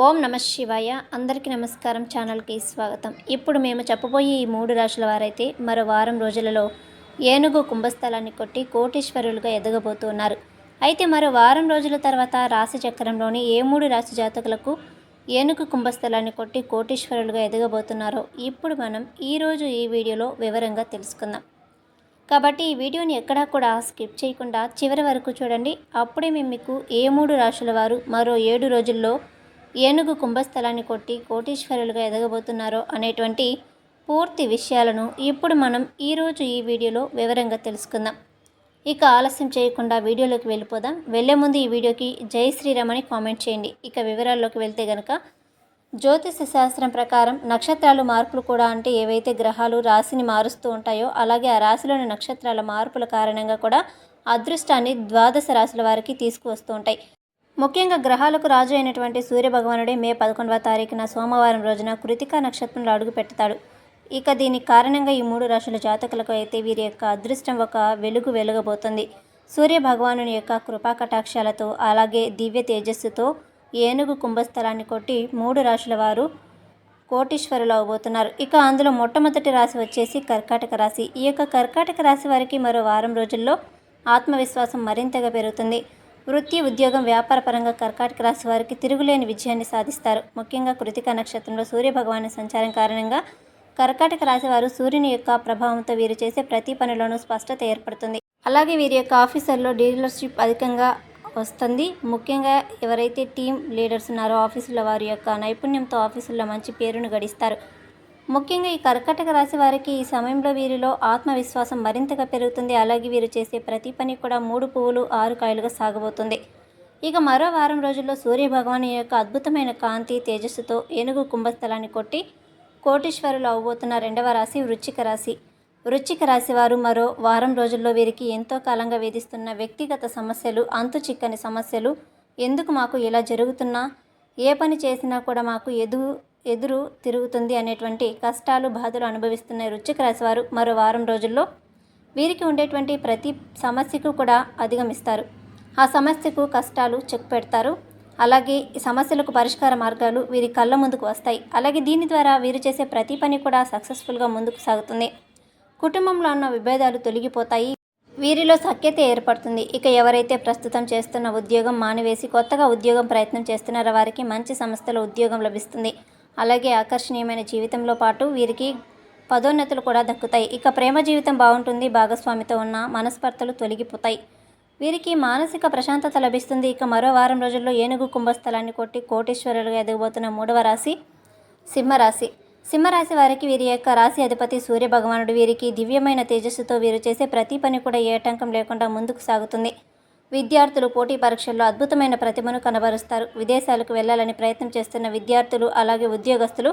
ఓం నమ శివాయ. అందరికీ నమస్కారం. ఛానల్కి స్వాగతం. ఇప్పుడు మేము చెప్పబోయే ఈ 3 రాశుల వారైతే మరో వారం రోజులలో ఏనుగు కుంభస్థలాన్ని కొట్టి కోటీశ్వరులుగా ఎదగబోతున్నారు. అయితే మరో వారం రోజుల తర్వాత రాశి చక్రంలోని ఏ 3 రాశి జాతకులకు ఏనుగు కుంభస్థలాన్ని కొట్టి కోటీశ్వరులుగా ఎదగబోతున్నారో ఇప్పుడు మనం ఈరోజు ఈ వీడియోలో వివరంగా తెలుసుకుందాం. కాబట్టి ఈ వీడియోని ఎక్కడా కూడా స్కిప్ చేయకుండా చివరి వరకు చూడండి. అప్పుడే మేము మీకు ఏ 3 రాశుల వారు మరో 7 రోజుల్లో ఏనుగు కుంభస్థలాన్ని కొట్టి కోటీశ్వరులుగా ఎదగబోతున్నారో అనేటువంటి పూర్తి విషయాలను ఇప్పుడు మనం ఈరోజు ఈ వీడియోలో వివరంగా తెలుసుకుందాం. ఇక ఆలస్యం చేయకుండా వీడియోలోకి వెళ్ళిపోదాం. వెళ్ళే ముందు ఈ వీడియోకి జై శ్రీరామ్ అని కామెంట్ చేయండి. ఇక వివరాల్లోకి వెళ్తే గనక జ్యోతిష శాస్త్రం ప్రకారం నక్షత్రాలు మార్పులు కూడా అంటే ఏవైతే గ్రహాలు రాశిని మారుస్తూ ఉంటాయో అలాగే ఆ రాశిలోని నక్షత్రాల మార్పుల కారణంగా కూడా అదృష్టాన్ని ద్వాదశ రాశుల వారికి తీసుకువస్తూ ఉంటాయి. ముఖ్యంగా గ్రహాలకు రాజు అయినటువంటి సూర్యభగవానుడే మే 11వ తారీఖున సోమవారం రోజున కృతికా నక్షత్రంలో అడుగు పెడతాడు. ఇక దీనికి కారణంగా ఈ 3 రాశుల జాతకులకు అయితే వీరి యొక్క అదృష్టం ఒక వెలుగు వెలగబోతుంది. సూర్యభగవానుని యొక్క కృపా కటాక్షాలతో అలాగే దివ్య తేజస్సుతో ఏనుగు కుంభస్థలాన్ని కొట్టి 3 రాశుల వారు కోటీశ్వరులు అవబోతున్నారు. ఇక అందులో మొట్టమొదటి రాశి వచ్చేసి కర్కాటక రాశి. ఈ యొక్క కర్కాటక రాశి వారికి మరో వారం రోజుల్లో ఆత్మవిశ్వాసం మరింతగా పెరుగుతుంది. వృత్తి, ఉద్యోగం, వ్యాపార పరంగా కర్కాటక రాశి వారికి తిరుగులేని విజయాన్ని సాధిస్తారు. ముఖ్యంగా కృతికా నక్షత్రంలో సూర్యభగవాను సంచారం కారణంగా కర్కాటక రాశి వారు సూర్యుని యొక్క ప్రభావంతో వీరు చేసే ప్రతి పనిలోనూ స్పష్టత ఏర్పడుతుంది. అలాగే వీరి యొక్క ఆఫీసర్లో డీలర్షిప్ అధికంగా వస్తుంది. ముఖ్యంగా ఎవరైతే టీం లీడర్స్ ఉన్నారో ఆఫీసులో వారి యొక్క నైపుణ్యంతో ఆఫీసుల్లో మంచి పేరును గడిస్తారు. ముఖ్యంగా ఈ కర్కాటక రాశి వారికి ఈ సమయంలో వీరిలో ఆత్మవిశ్వాసం మరింతగా పెరుగుతుంది. అలాగే వీరు చేసే ప్రతి పని కూడా 3 పువ్వులు 6 కాయలుగా సాగబోతుంది. ఇక మరో వారం రోజుల్లో సూర్యభగవాను యొక్క అద్భుతమైన కాంతి తేజస్సుతో ఏనుగు కుంభస్థలాన్ని కొట్టి కోటీశ్వరులు అవబోతున్న 2వ రాశి వృశ్చిక రాశి. వృశ్చిక రాశి వారు మరో వారం రోజుల్లో వీరికి ఎంతో కాలంగా వేధిస్తున్న వ్యక్తిగత సమస్యలు, అంతు చిక్కని సమస్యలు, ఎందుకు మాకు ఇలా జరుగుతున్నా, ఏ పని చేసినా కూడా మాకు ఎదురు తిరుగుతుంది అనేటువంటి కష్టాలు, బాధలు అనుభవిస్తున్న వృశ్చిక రాశి వారు మరో వారం రోజుల్లో వీరికి ఉండేటువంటి ప్రతి సమస్యకు కూడా అధిగమిస్తారు. ఆ సమస్యకు కష్టాలు చెక్ పెడతారు. అలాగే ఈ సమస్యలకు పరిష్కార మార్గాలు వీరి కళ్ళ ముందుకు వస్తాయి. అలాగే దీని ద్వారా వీరు చేసే ప్రతి పని కూడా సక్సెస్ఫుల్గా ముందుకు సాగుతుంది. కుటుంబంలో ఉన్న విభేదాలు తొలగిపోతాయి. వీరిలో సఖ్యత ఏర్పడుతుంది. ఇక ఎవరైతే ప్రస్తుతం చేస్తున్న ఉద్యోగం మానివేసి కొత్తగా ఉద్యోగం ప్రయత్నం చేస్తున్నారో వారికి మంచి సంస్థలో ఉద్యోగం లభిస్తుంది. అలాగే ఆకర్షణీయమైన జీవితంలో పాటు వీరికి పదోన్నతులు కూడా దక్కుతాయి. ఇక ప్రేమ జీవితం బాగుంటుంది. భాగస్వామితో ఉన్న మనస్పర్ధలు తొలగిపోతాయి. వీరికి మానసిక ప్రశాంతత లభిస్తుంది. ఇక మరో వారం రోజుల్లో ఏనుగు కుంభస్థలాన్ని కొట్టి కోటీశ్వరులుగా ఎదగబోతున్న 3వ రాశి సింహరాశి. సింహరాశి వారికి వీరి యొక్క రాశి అధిపతి సూర్యభగవానుడు వీరికి దివ్యమైన తేజస్సుతో వీరు చేసే ప్రతి పని కూడా ఏ ఆటంకం లేకుండా ముందుకు సాగుతుంది. విద్యార్థులు పోటీ పరీక్షల్లో అద్భుతమైన ప్రతిభను కనబరుస్తారు. విదేశాలకు వెళ్లాలని ప్రయత్నం చేస్తున్న విద్యార్థులు అలాగే ఉద్యోగస్తులు,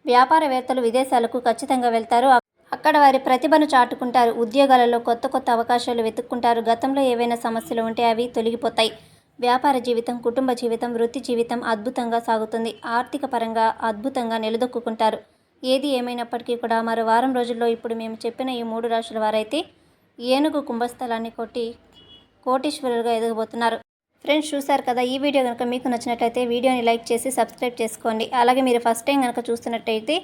వ్యాపారవేత్తలు విదేశాలకు ఖచ్చితంగా వెళ్తారు. అక్కడ వారి ప్రతిభను చాటుకుంటారు. ఉద్యోగాలలో కొత్త కొత్త అవకాశాలు వెతుక్కుంటారు. గతంలో ఏవైనా సమస్యలు ఉంటే అవి తొలగిపోతాయి. వ్యాపార జీవితం, కుటుంబ జీవితం, వృత్తి జీవితం అద్భుతంగా సాగుతుంది. ఆర్థిక పరంగా అద్భుతంగా నిలదొక్కుంటారు. ఏది ఏమైనప్పటికీ కూడా మరో వారం రోజుల్లో ఇప్పుడు మేము చెప్పిన ఈ 3 రాశుల వారైతే ఏనుగు కుంభస్థలాన్ని కొట్టి కోటీశ్వరులుగా ఎదగబోతున్నారు. ఫ్రెండ్స్, చూశారు కదా. ఈ వీడియో కనుక మీకు నచ్చినట్లయితే వీడియోని లైక్ చేసి సబ్స్క్రైబ్ చేసుకోండి. అలాగే మీరు ఫస్ట్ టైం కనుక చూస్తున్నట్టయితే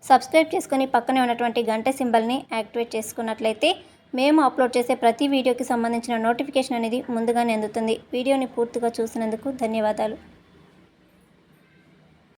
సబ్స్క్రైబ్ చేసుకొని పక్కనే ఉన్నటువంటి గంట సింబల్ని యాక్టివేట్ చేసుకున్నట్లయితే మేము అప్లోడ్ చేసే ప్రతి వీడియోకి సంబంధించిన నోటిఫికేషన్ అనేది ముందుగానే అందుతుంది. వీడియోని పూర్తిగా చూసినందుకు ధన్యవాదాలు.